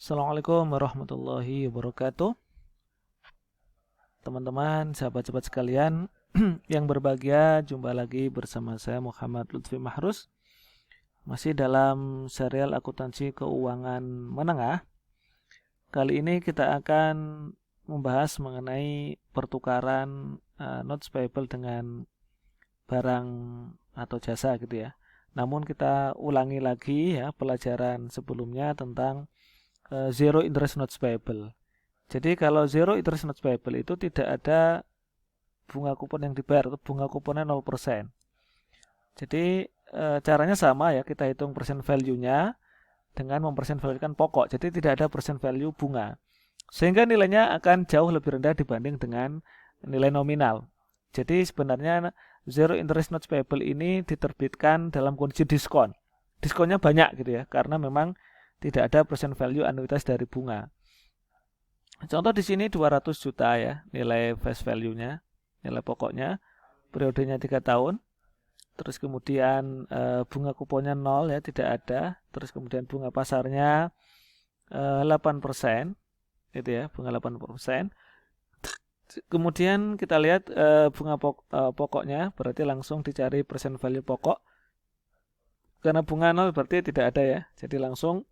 Assalamualaikum warahmatullahi wabarakatuh. Teman-teman, sahabat-sahabat sekalian yang berbahagia, jumpa lagi bersama saya Muhammad Lutfi Mahrus. Masih dalam serial akuntansi keuangan menengah. Kali ini kita akan membahas mengenai pertukaran notes payable dengan barang atau jasa gitu ya. Namun kita ulangi lagi ya pelajaran sebelumnya tentang zero interest notes payable. Jadi kalau zero interest notes payable itu tidak ada bunga kupon yang dibayar, atau bunga kuponnya 0%. Jadi caranya sama ya, kita hitung persen value-nya dengan mempersen value-kan pokok. Jadi tidak ada persen value bunga. Sehingga nilainya akan jauh lebih rendah dibanding dengan nilai nominal. Jadi sebenarnya zero interest notes payable ini diterbitkan dalam kondisi diskon. Diskonnya banyak gitu ya, karena memang tidak ada persen value anuitas dari bunga. Contoh di sini 200 juta ya, nilai face value-nya, nilai pokoknya, periodenya 3 tahun. Terus kemudian bunga kuponnya 0 ya, tidak ada. Terus kemudian bunga pasarnya 8%, gitu ya, bunga 8%. Kemudian kita lihat bunga pokoknya, berarti langsung dicari persen value pokok. Karena bunga 0 berarti tidak ada ya, jadi langsung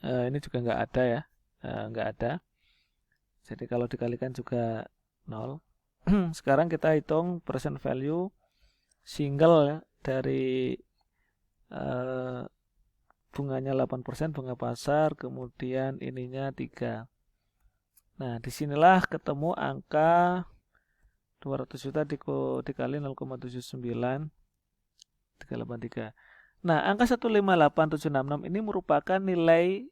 ini juga nggak ada ya. Nggak ada. Jadi kalau dikalikan juga 0. Sekarang kita hitung percent value single ya, dari bunganya 8%, bunga pasar, kemudian ininya 3. Nah, disinilah ketemu angka 200 juta dikali 0,79 383. Nah, angka 158.766 ini merupakan nilai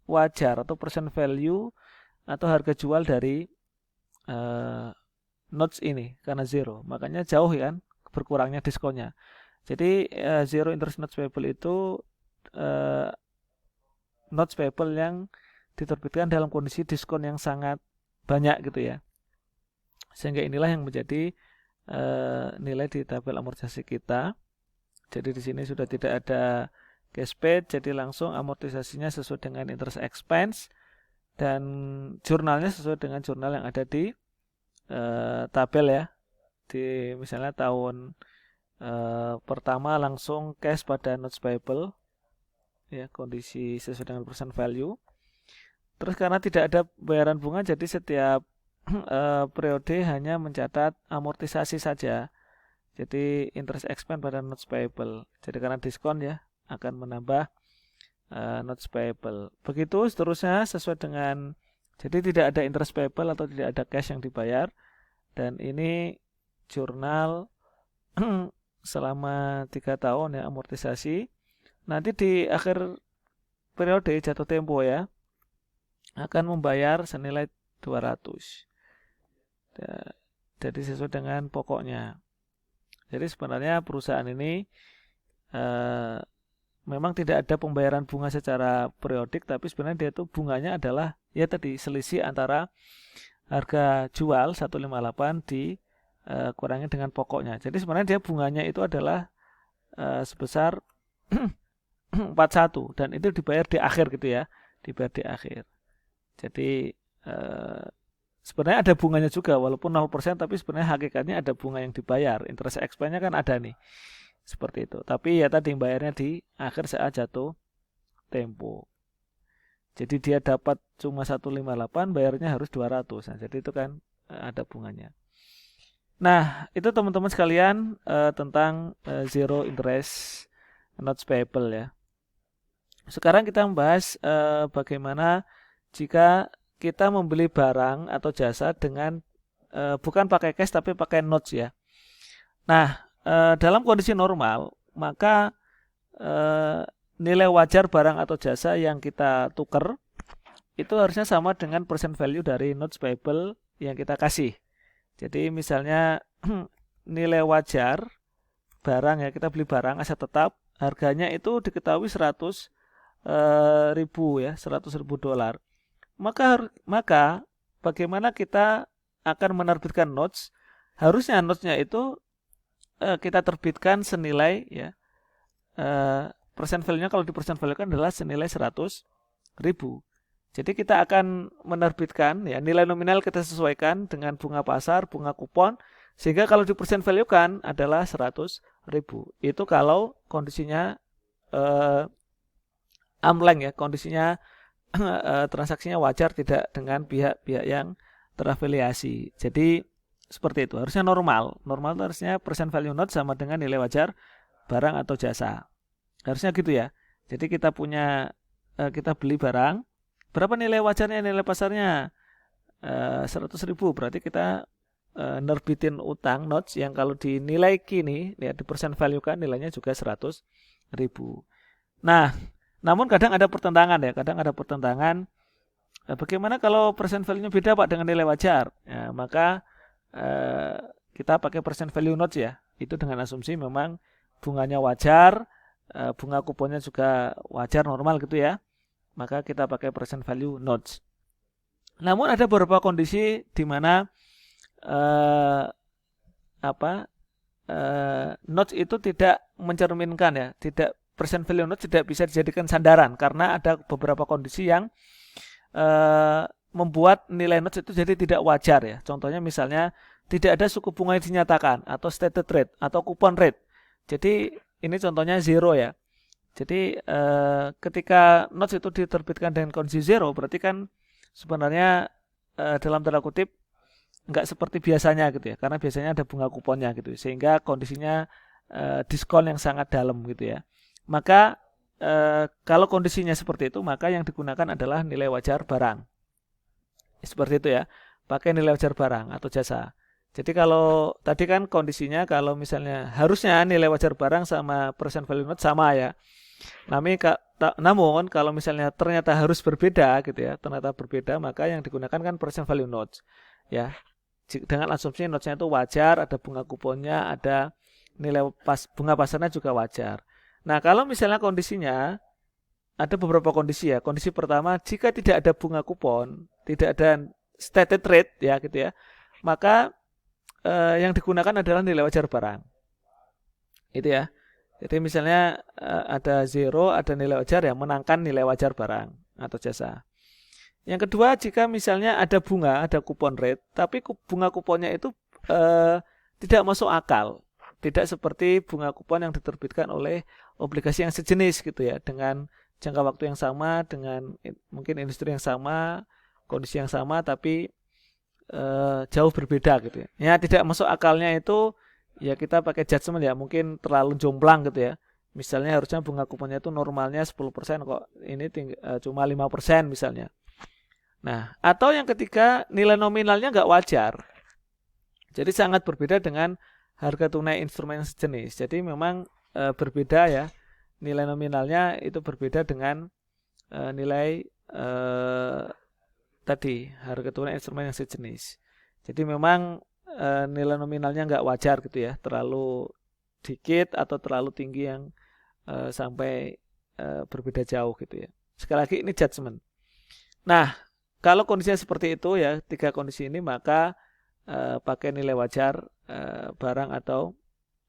wajar atau percent value atau harga jual dari notes ini karena zero, makanya jauh kan berkurangnya diskonnya. Jadi zero interest notes payable itu notes payable yang diterbitkan dalam kondisi diskon yang sangat banyak gitu ya, sehingga inilah yang menjadi nilai di tabel amortisasi kita. Jadi di sini sudah tidak ada cash paid, jadi langsung amortisasinya sesuai dengan interest expense dan jurnalnya sesuai dengan jurnal yang ada di tabel ya. Di misalnya tahun pertama langsung cash pada notes payable ya, kondisi sesuai dengan percent value. Terus karena tidak ada bayaran bunga, jadi setiap periode hanya mencatat amortisasi saja. Jadi interest expense pada notes payable. Jadi karena diskon ya, akan menambah notes payable. Begitu seterusnya sesuai dengan, jadi tidak ada interest payable atau tidak ada cash yang dibayar. Dan ini jurnal selama 3 tahun ya amortisasi. Nanti di akhir periode jatuh tempo ya, akan membayar senilai 200. Jadi sesuai dengan pokoknya. Jadi sebenarnya perusahaan ini memang tidak ada pembayaran bunga secara periodik, tapi sebenarnya dia itu bunganya adalah ya tadi selisih antara harga jual 158 dikurangi dengan pokoknya. Jadi sebenarnya dia bunganya itu adalah sebesar 41 dan itu dibayar di akhir gitu ya, dibayar di akhir. Jadi sebenarnya ada bunganya juga walaupun 0%, tapi sebenarnya hakikatnya ada bunga yang dibayar. Interest expense-nya kan ada nih. Seperti itu. Tapi ya tadi bayarnya di akhir saat jatuh tempo. Jadi dia dapat cuma 158, bayarnya harus 200. Nah, jadi itu kan ada bunganya. Nah, itu teman-teman sekalian tentang zero interest notes payable ya. Sekarang kita membahas bagaimana jika kita membeli barang atau jasa dengan bukan pakai cash tapi pakai notes ya. Nah, dalam kondisi normal maka nilai wajar barang atau jasa yang kita tukar itu harusnya sama dengan percent value dari notes payable yang kita kasih. Jadi misalnya nilai wajar barang ya, kita beli barang aset tetap, harganya itu diketahui 100 ribu ya, 100 ribu dolar. Maka bagaimana kita akan menerbitkan notes? Harusnya notesnya itu kita terbitkan senilai ya persen value-nya, kalau di persen value kan adalah senilai 100 ribu. Jadi kita akan menerbitkan ya nilai nominal kita sesuaikan dengan bunga pasar, bunga kupon, sehingga kalau di percent value kan adalah 100.000. Itu kalau kondisinya amleng ya, kondisinya transaksinya wajar, tidak dengan pihak-pihak yang terafiliasi. Jadi seperti itu, harusnya normal. Normal itu harusnya percent value note sama dengan nilai wajar barang atau jasa. Harusnya gitu ya. Jadi kita kita beli barang, berapa nilai wajarnya, nilai pasarnya 100.000. Berarti kita nerbitin utang notes yang kalau dinilai kini ya di percent value kan nilainya juga 100.000. Nah, namun kadang ada pertentangan ya, bagaimana kalau percent value-nya beda Pak dengan nilai wajar? Ya, maka kita pakai percent value notes ya. Itu dengan asumsi memang bunganya wajar, bunga kuponnya juga wajar normal gitu ya. Maka kita pakai percent value notes. Namun ada beberapa kondisi di mana notes itu tidak mencerminkan ya, percent value notes tidak bisa dijadikan sandaran karena ada beberapa kondisi yang membuat nilai notes itu jadi tidak wajar ya. Contohnya misalnya tidak ada suku bunga yang dinyatakan atau stated rate atau coupon rate. Jadi ini contohnya zero ya. Jadi ketika notes itu diterbitkan dengan kondisi zero, berarti kan sebenarnya dalam tanda kutip nggak seperti biasanya gitu ya, karena biasanya ada bunga kuponnya gitu, sehingga kondisinya diskon yang sangat dalam gitu ya. Maka kalau kondisinya seperti itu, maka yang digunakan adalah nilai wajar barang. Seperti itu ya, pakai nilai wajar barang atau jasa. Jadi kalau tadi kan kondisinya kalau misalnya harusnya nilai wajar barang sama percent value note sama ya. Namun kalau misalnya ternyata harus berbeda gitu ya, maka yang digunakan kan percent value notes ya. Dengan asumsi notes-nya itu wajar, ada bunga kuponnya, ada nilai bunga pasarnya juga wajar. Nah, kalau misalnya kondisinya ada beberapa kondisi ya. Kondisi pertama, jika tidak ada bunga kupon, tidak ada stated rate ya gitu ya, maka yang digunakan adalah nilai wajar barang. Itu ya. Jadi misalnya ada zero, ada nilai wajar ya, menangkan nilai wajar barang atau jasa. Yang kedua, jika misalnya ada bunga, ada kupon rate, tapi bunga kuponnya itu tidak masuk akal. Tidak seperti bunga kupon yang diterbitkan oleh obligasi yang sejenis gitu ya, dengan jangka waktu yang sama, dengan mungkin industri yang sama, kondisi yang sama, tapi jauh berbeda gitu ya. Ya tidak masuk akalnya itu ya kita pakai judgement ya, mungkin terlalu jomplang gitu ya. Misalnya harusnya bunga kuponnya itu normalnya 10%, kok ini cuma 5% misalnya. Nah, atau yang ketiga nilai nominalnya nggak wajar. Jadi sangat berbeda dengan harga tunai instrumen yang sejenis. Jadi memang berbeda ya. Nilai nominalnya itu berbeda dengan nilai tadi harga tunai instrumen yang sejenis. Jadi memang nilai nominalnya nggak wajar gitu ya. Terlalu dikit atau terlalu tinggi yang sampai berbeda jauh gitu ya. Sekali lagi ini judgement. Nah, kalau kondisinya seperti itu ya, tiga kondisi ini, maka pakai nilai wajar barang atau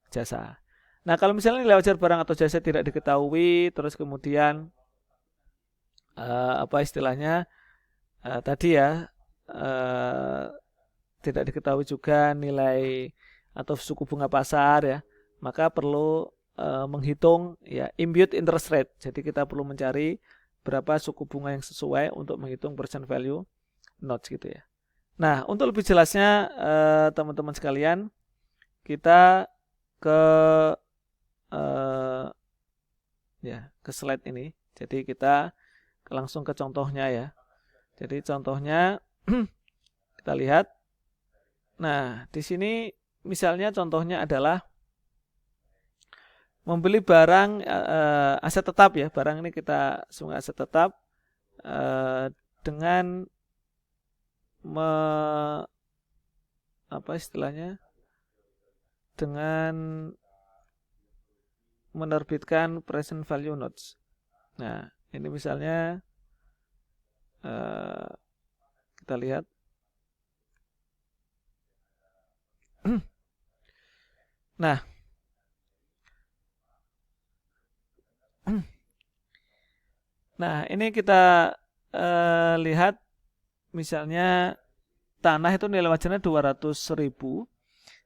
jasa. Nah, kalau misalnya nilai wajar barang atau jasa tidak diketahui, terus kemudian apa istilahnya tadi ya, tidak diketahui juga nilai atau suku bunga pasar ya, maka perlu menghitung ya imputed interest rate. Jadi kita perlu mencari berapa suku bunga yang sesuai untuk menghitung percent value notes gitu ya. Nah, untuk lebih jelasnya teman-teman sekalian, kita ke ke slide ini. Jadi kita langsung ke contohnya ya. Jadi contohnya kita lihat. Nah, di sini misalnya contohnya adalah membeli barang aset tetap ya. Barang ini kita semua aset tetap dengan apa istilahnya? Dengan menerbitkan present value notes. Nah, ini misalnya kita lihat. Nah, Nah, ini kita lihat misalnya tanah itu nilai wajarnya 200.000.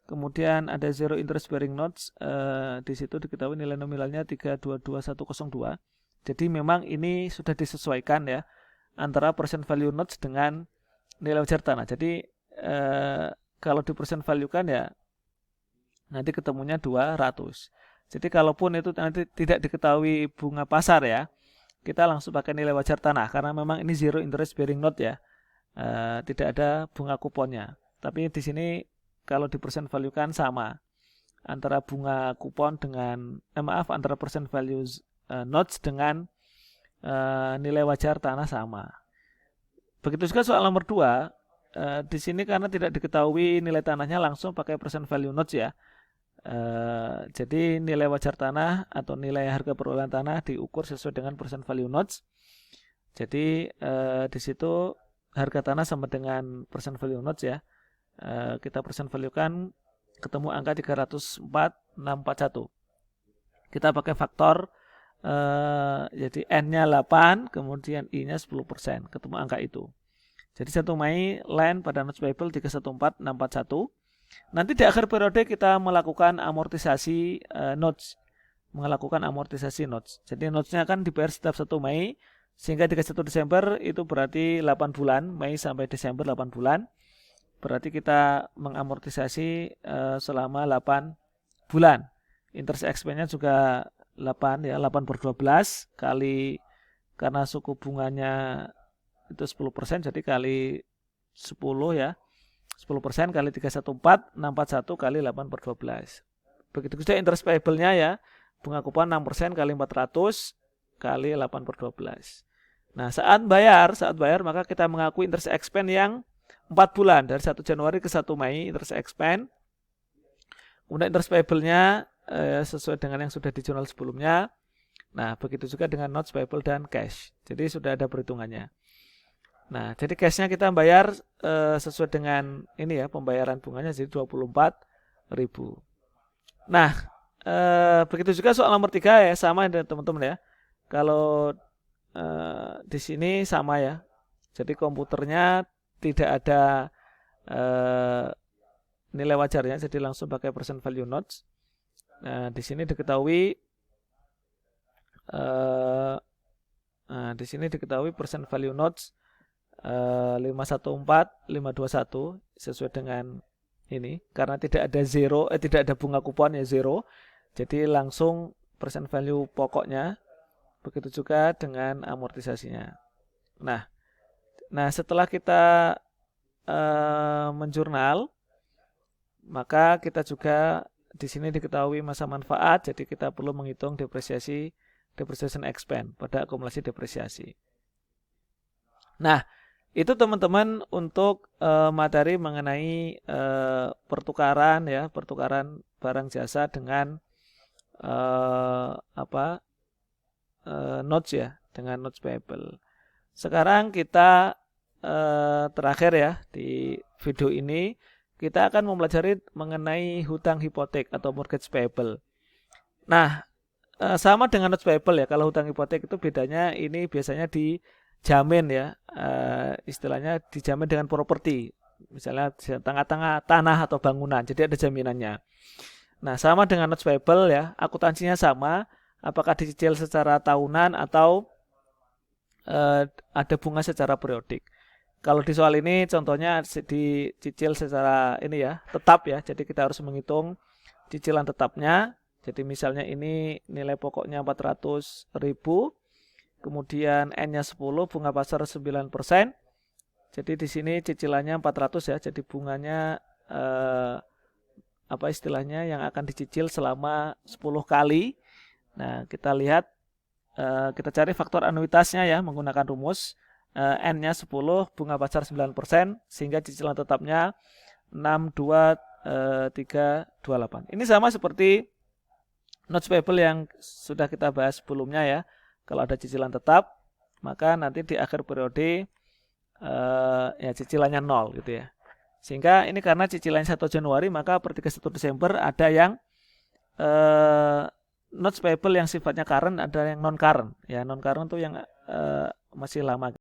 Kemudian ada zero interest bearing notes, di situ diketahui nilai nominalnya 322102. Jadi memang ini sudah disesuaikan ya antara present value notes dengan nilai wajar tanah. Jadi kalau di present value kan ya nanti ketemunya 200. Jadi kalaupun itu nanti tidak diketahui bunga pasar ya, kita langsung pakai nilai wajar tanah karena memang ini zero interest bearing note ya, tidak ada bunga kuponnya. Tapi di sini kalau di present value kan sama antara bunga kupon dengan antara present value notes dengan nilai wajar tanah sama. Begitu juga soal nomor 2, di sini karena tidak diketahui nilai tanahnya langsung pakai present value notes ya. Jadi nilai wajar tanah atau nilai harga perolehan tanah diukur sesuai dengan present value notes. Jadi di situ harga tanah sama dengan present value notes ya. Kita present value kan ketemu angka 304.641. Kita pakai faktor jadi N-nya 8, kemudian I-nya 10%, ketemu angka itu. Jadi 1 Mei land pada notes payable 314.641. Nanti di akhir periode kita melakukan amortisasi notes. Jadi notesnya kan dibayar setiap 1 Mei sehingga 31 Desember itu berarti 8 bulan, Mei sampai Desember 8 bulan. Berarti kita mengamortisasi selama 8 bulan. Interest expense-nya juga 8 ya, 8 per 12 kali karena suku bunganya itu 10%, jadi kali 10 ya. 10% kali 314, 641 kali 8 per 12. Begitu juga interest payable-nya ya. Bunga kupon 6% kali 400 kali 8 per 12. Nah, saat bayar maka kita mengakui interest expense yang 4 bulan. Dari 1 Januari ke 1 Mei interest expense. Kemudian interest payable-nya sesuai dengan yang sudah di jurnal sebelumnya. Nah, begitu juga dengan notes payable dan cash. Jadi sudah ada perhitungannya. Nah, jadi cashnya kita bayar sesuai dengan ini ya, pembayaran bunganya jadi 24.000. Nah, begitu juga soal nomor 3 ya, sama ya teman-teman ya. Kalau di sini sama ya. Jadi komputernya tidak ada nilai wajarnya, jadi langsung pakai present value notes. Nah, di sini diketahui present value notes 514, 521 sesuai dengan ini karena tidak ada bunga kupon ya, zero. Jadi langsung present value pokoknya. Begitu juga dengan amortisasinya. Nah setelah kita menjurnal, maka kita juga di sini diketahui masa manfaat, jadi kita perlu menghitung depreciation expense pada akumulasi depresiasi. Nah, itu teman-teman untuk materi mengenai pertukaran barang jasa dengan notes ya, dengan notes payable. Sekarang kita terakhir ya di video ini kita akan mempelajari mengenai hutang hipotek atau mortgage payable. Nah, sama dengan notes payable ya. Kalau hutang hipotek itu bedanya ini biasanya dijamin ya, istilahnya dijamin dengan properti, misalnya tengah-tengah tanah atau bangunan, jadi ada jaminannya. Nah, sama dengan notes payable ya, akuntansinya sama, apakah dicicil secara tahunan atau ada bunga secara periodik. Kalau di soal ini contohnya dicicil secara ini ya, tetap ya, jadi kita harus menghitung cicilan tetapnya. Jadi misalnya ini nilai pokoknya 400.000, kemudian N-nya 10, bunga pasar 9%. Jadi di sini cicilannya 400 ya. Jadi bunganya istilahnya yang akan dicicil selama 10 kali. Nah, kita lihat kita cari faktor anuitasnya ya menggunakan rumus N-nya 10, bunga pasar 9%, sehingga cicilan tetapnya 62328. Ini sama seperti notes payable yang sudah kita bahas sebelumnya ya. Kalau ada cicilan tetap, maka nanti di akhir periode ya cicilannya 0 gitu ya. Sehingga ini karena cicilannya 1 Januari, maka per 31 Desember ada yang notes payable yang sifatnya current, ada yang non current. Ya, non current itu yang masih lama.